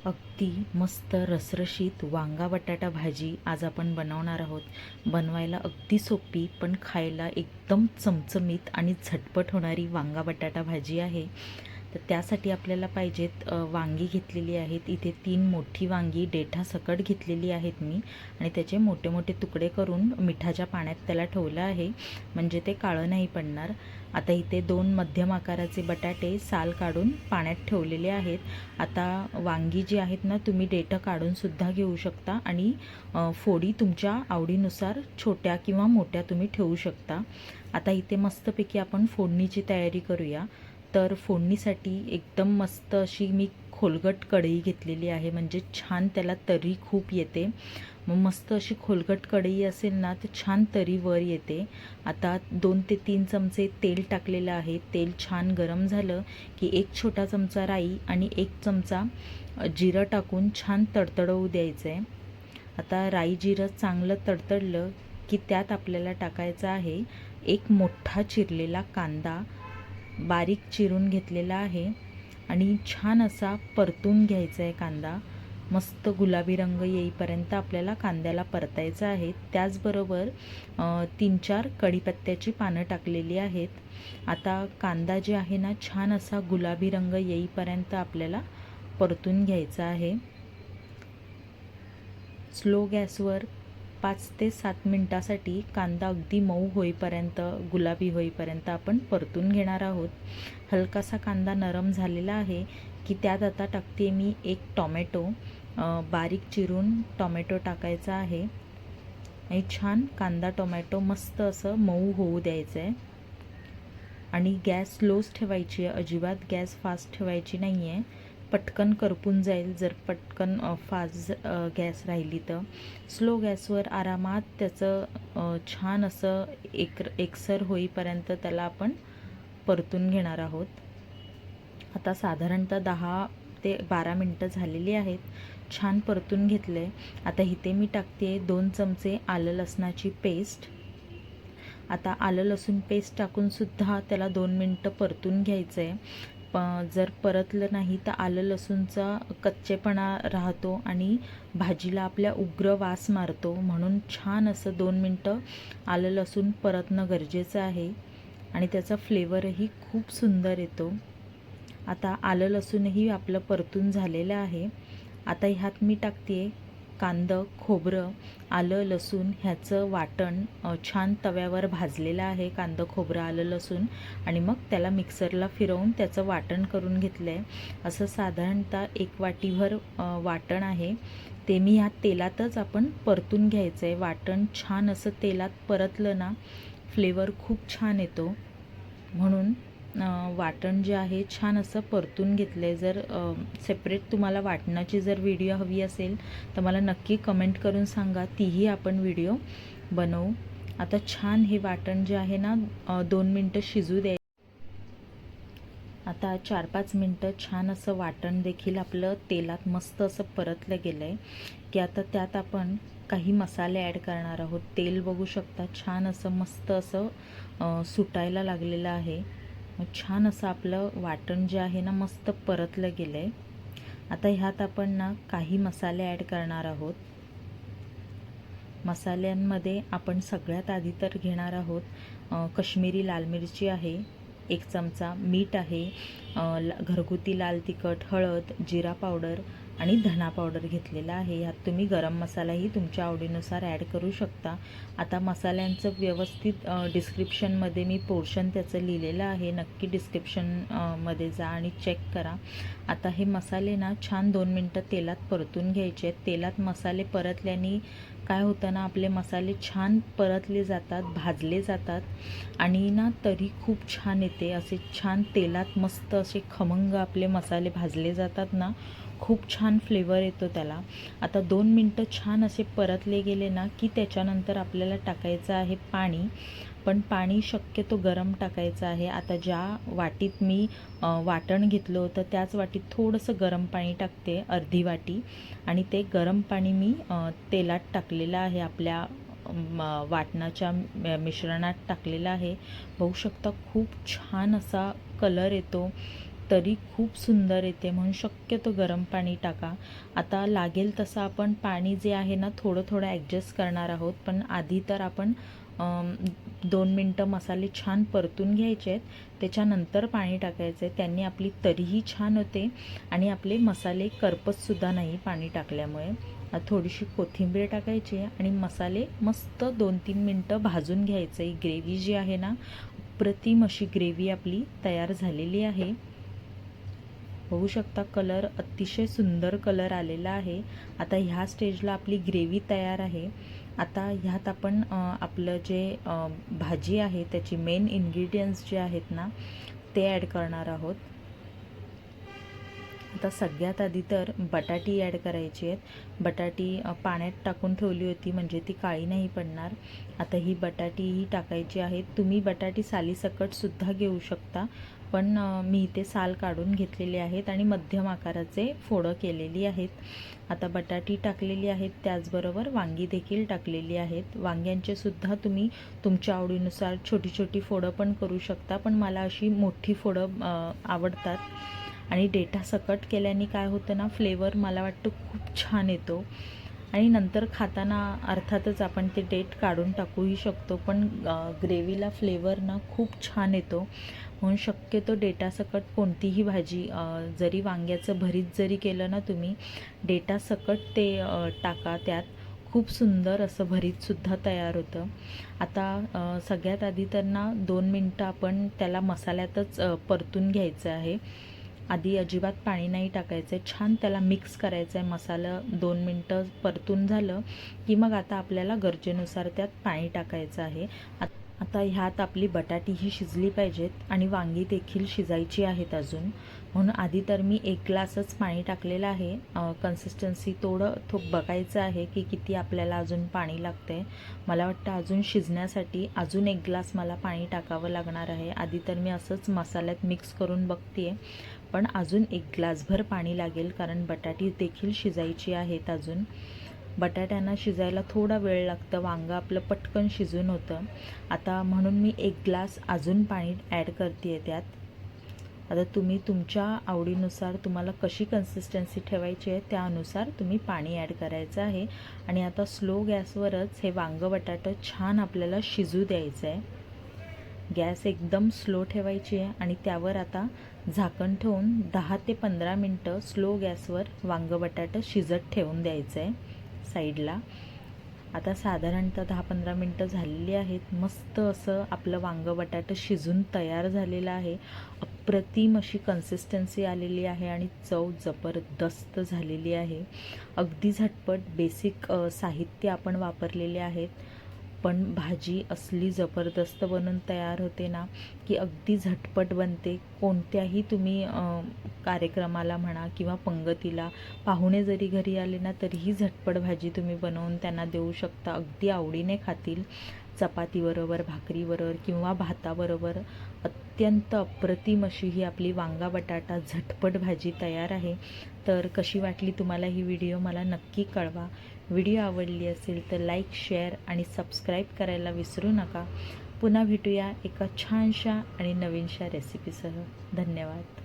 अगदी मस्त रसरशीत वांगा बटाटा भाजी आज आपण बनवणार आहोत. बनवायला अगदी सोपी पण खायला एकदम चमचमीत आणि झटपट होणारी वांगा बटाटा भाजी आहे. तर त्यासाठी आपल्याला पाहिजेत वांगी घेतलेली आहेत. इथे 3 मोठी वांगी देठासकट घेतलेली आहेत मी आणि त्याचे मोठे मोठे तुकडे करून मिठाच्या पाण्यात त्याला ठेवलं आहे, म्हणजे ते काळं नाही पडणार. आता इथे 2 मध्यम आकाराचे बटाटे साल काढून पाण्यात ठेवलेले आहेत. आता वांगी जी आहेत ना, तुम्ही देठं काढूनसुद्धा घेऊ शकता आणि फोडी तुमच्या आवडीनुसार छोट्या किंवा मोठ्या तुम्ही ठेवू शकता. आता इथे मस्तपैकी आपण फोडणीची तयारी करूया. तर फोडणीसाठी एकदम मस्त अशी मी खोलगट कढई घेतलेली आहे, म्हणजे छान त्याला तरी खूप येते. मग मस्त अशी खोलगट कढई असेल ना तर छान तरी वर येते. आता 2 ते 3 चमचे तेल टाकलेलं आहे. तेल छान गरम झालं की 1 छोटा चमचा राई आणि 1 चमचा जिरं टाकून छान तडतडवू द्यायचं आहे. आता राई जिरं चांगलं तडतडलं की त्यात आपल्याला टाकायचं आहे 1 मोठा चिरलेला कांदा, बारीक चिरून घेतलेला आहे आणि छान असा परतून घ्यायचा आहे कांदा. मस्त गुलाबी रंग येईपर्यंत आपल्याला कांद्याला परतायचं आहे. त्याचबरोबर 3-4 कढीपत्त्याची पानं टाकलेली आहेत. आता कांदा जे आहे ना छान असा गुलाबी रंग येईपर्यंत आपल्याला परतून घ्यायचा आहे. स्लो गॅसवर 5 ते 7 मिनटासाठी कांदा अगदी मऊ होईपर्यंत, गुलाबी होईपर्यंत आपण परतून घेणार आहोत. हलकासा कांदा नरम झालेला आहे की त्यात आता टाकते मी 1 टोमॅटो. बारीक चिरून टोमॅटो टाकायचा आहे आणि छान कांदा टोमॅटो मस्त असं मऊ होऊ द्यायचं आहे आणि गॅस स्लोच ठेवायची आहे. अजिबात गॅस फास्ट ठेवायची नाही आहे. पटकन करपून जाईल जर पटकन फास्ट गॅस राहिली तर. स्लो गॅसवर आरामात त्याचं छान असं एकसर होईपर्यंत त्याला आपण परतून घेणार आहोत. आता साधारणतः 10 ते 12 मिनटं झालेली आहेत. छान परतून घेतलं आहे. आता इथे मी टाकते 2 चमचे आलं लसणाची पेस्ट. आता आलं लसूण पेस्ट टाकूनसुद्धा त्याला 2 मिनटं परतून घ्यायचं आहे. जर परतलं नाही तर आलं लसूणचा कच्चेपणा राहतो आणि भाजीला आपल्या उग्र वास मारतो. म्हणून छान असं 2 मिनटं आलं लसूण परतणं गरजेचं आहे आणि त्याचा फ्लेवरही खूप सुंदर येतो. आता आलं लसूणही आपलं परतून झालेलं आहे. आता ह्यात मी टाकते कांदा, खोबरं, आलं लसूण ह्याचं वाटण छान तव्यावर भाजलेलं आहे. कांदा, खोबरं, आलं लसूण आणि मग त्याला मिक्सरला फिरवून त्याचं वाटण करून घेतलं आहे. असं साधारणतः 1 वाटीभर वाटण आहे. ते मी ह्या तेलातच आपण परतून घ्यायचं आहे. वाटण छान असं तेलात परतलं ना फ्लेवर खूप छान येतो. म्हणून वाटण जे आहे छान असं परतून घेतलं आहे. जर सेपरेट तुम्हाला वाटणाची जर व्हिडिओ हवी असेल तर मला नक्की कमेंट करून सांगा, तीही आपण व्हिडिओ बनवू. आता छान हे वाटण जे आहे ना 2 मिनटं शिजू द्यायचं. आता 4-5 मिनटं छान असं वाटण देखील आपलं तेलात मस्त असं परतलं गेलं आहे की आता त्यात आपण काही मसाले ॲड करणार आहोत. तेल बघू शकता छान असं मस्त असं सुटायला लागलेलं आहे. मग छान असं आपलं वाटण जे आहे ना मस्त परतलं गेलं आहे. आता ह्यात आपण ना काही मसाले ॲड करणार आहोत. मसाल्यांमध्ये आपण सगळ्यात आधी तर घेणार आहोत काश्मीरी लाल मिरची आहे 1 चमचा, मीठ आहे, घरगुती लाल तिखट, हळद, जिरा पावडर आणि धना पावडर घेतलेला आहे. ह्यात तुम्ही गरम मसालाही तुमच्या आवडीनुसार ॲड करू शकता. आता मसाल्यांचं व्यवस्थित डिस्क्रिप्शनमध्ये मी पोर्शन त्याचं लिहिलेलं आहे. नक्की डिस्क्रिप्शनमध्ये जा आणि चेक करा. आता हे मसाले ना छान 2 मिनटं तेलात परतून घ्यायचे आहेत. तेलात मसाले परतल्याने काय होतं ना, आपले मसाले छान परतले जातात, भाजले जातात आणि ना तरी खूप छान येते. असे छान तेलात मस्त असे खमंग आपले मसाले भाजले जातात ना, खूप छान फ्लेवर येतो त्याला. आता 2 मिनटं छान असे परतले गेले ना की त्याच्यानंतर आपल्याला टाकायचं आहे पाणी. पण पाणी शक्यतो गरम टाकायचं आहे. आता ज्या वाटीत मी वाटण घेतलं होतं त्याच वाटीत थोडंसं गरम पाणी टाकते, अर्धी वाटी, आणि ते गरम पाणी मी तेलात टाकलेलं आहे, आपल्या वाटणाच्या मिश्रणात टाकलेलं आहे. बघू शकता खूप छान असा कलर येतो तरी खूप सुंदर येते, म्हणून शक्यतो गरम पाणी टाका. आता लागेल तसं आपण पाणी जे आहे ना थोडं थोडं ॲडजस्ट करणार आहोत, पण आधी तर आपण 2 मिनटं मसाले छान परतून घ्यायचे आहेत, त्याच्यानंतर पाणी टाकायचं आहे. त्यांनी आपली तरीही छान होते आणि आपले मसाले करपतसुद्धा नाही पाणी टाकल्यामुळे. थोडीशी कोथिंबीर टाकायची आणि मसाले मस्त 2-3 मिनटं भाजून घ्यायचं आहे. ग्रेव्ही जी आहे ना, अप्रतिम अशी ग्रेव्ही आपली तयार झालेली आहे. बघू शकता कलर अतिशय सुंदर कलर आलेला आहे. आता ह्या स्टेजला आपली ग्रेव्ही तयार आहे. आता ह्यात आपण आपलं जे भाजी आहे त्याची मेन इन्ग्रेडियंट्स जे आहेत ना ते ॲड करणार आहोत. आता सगळ्यात आधी तर बटाटी ॲड करायची आहेत. बटाटी पाण्यात टाकून ठेवली होती म्हणजे ती काळी नाही पडणार. आता ही बटाटीही टाकायची आहेत. तुम्ही बटाटी सालीसकटसुद्धा घेऊ शकता, पण मी इथे साल काढून घेतलेले आहेत आणि मध्यम आकाराचे फोडं केलेली आहेत. आता बटाटी टाकलेली आहेत, त्याचबरोबर वांगी देखील टाकलेली आहेत. वांग्यांचे सुद्धा तुम्ही तुमच्या आवडीनुसार छोटी छोटी फोडं पण करू शकता, पण मला अशी मोठी फोडं आवडतात. आणि डेटा सकट केल्याने काय होतं ना, फ्लेवर मला वाटतं खूप छान येतो. आणि नंतर खाताना अर्थातच आपण ते डेट काढून टाकूही शकतो, पण ग्रेव्हीला फ्लेवर ना खूप छान येतो. म्हणून शक्यतो डेटासकट कोणतीही भाजी, जरी वांग्याचं भरीत जरी केलं ना तुम्ही, डेटासकट ते टाका त्यात. खूप सुंदर असं भरीतसुद्धा तयार होतं. आता सगळ्यात आधी तर ना 2 मिनटं आपण त्याला मसाल्यातच परतून घ्यायचं आहे. आधी अजिबात पाणी नाही टाकायचं आहे. छान त्याला मिक्स करायचं आहे. मसाला 2 मिनटं परतून झालं की मग आता आपल्याला गरजेनुसार त्यात पाणी टाकायचं आहे. आता ह्यात आपली बटाटीही शिजली पाहिजेत आणि वांगी देखील शिजायची आहेत अजून. म्हणून आधी तर मी 1 ग्लासच पाणी टाकलेलं आहे. कन्सिस्टन्सी बघायचं आहे की किती आपल्याला अजून पाणी लागतं आहे. मला वाटतं अजून शिजण्यासाठी अजून 1 ग्लास मला पाणी टाकावं लागणार आहे. आधी तर मी असंच मसाल्यात मिक्स करून बघते आहे, पण अजून 1 ग्लासभर पाणी लागेल, कारण बटाटी देखील शिजायची आहेत अजून. बटाट्यांना शिजायला थोडा वेळ लागतं, वांगं आपलं पटकन शिजून होतं. आता म्हणून मी 1 ग्लास अजून पाणी ॲड करते आहे त्यात. आता तुम्ही तुमच्या आवडीनुसार तुम्हाला कशी कन्सिस्टन्सी ठेवायची आहे त्यानुसार तुम्ही पाणी ॲड करायचं आहे. आणि आता स्लो गॅसवरच हे वांगं बटाटं छान आपल्याला शिजू द्यायचं आहे. गॅस एकदम स्लो ठेवायची आहे आणि त्यावर आता झाकण ठेवून 10 ते 15 मिनटं स्लो गॅसवर वांगं बटाटं शिजत ठेवून द्यायचं आहे साईडला. आता साधारणतः 10-15 मिनटं झालेली आहेत. मस्त असं आपलं वांगं बटाटं शिजून तयार झालेलं आहे. अप्रतिम अशी कन्सिस्टन्सी आलेली आहे आणि चव जबरदस्त झालेली आहे. अगदी झटपट बेसिक साहित्य आपण वापरलेले आहेत, पण भाजी असली जबरदस्त बनून तयार होते ना की अगदी झटपट बनते. कोणत्याही तुम्ही कार्यक्रमाला म्हणा किंवा पंगतीला पाहुणे जरी घरी आले ना तरीही झटपट भाजी तुम्ही बनवून त्यांना देऊ शकता. अगदी आवडीने खातील. चपातीबरोबर, भाकरीबरोबर किंवा भाताबरोबर अत्यंत अप्रतिम अशी ही आपली वांगा बटाटा झटपट भाजी तयार आहे. तर कशी वाटली तुम्हाला ही व्हिडिओ मला नक्की कळवा. व्हिडिओ आवडली असेल तर लाईक, शेअर आणि सबस्क्राईब करायला विसरू नका. पुन्हा भेटूया एका छानशा आणि नवीनशा रेसिपीसह. धन्यवाद.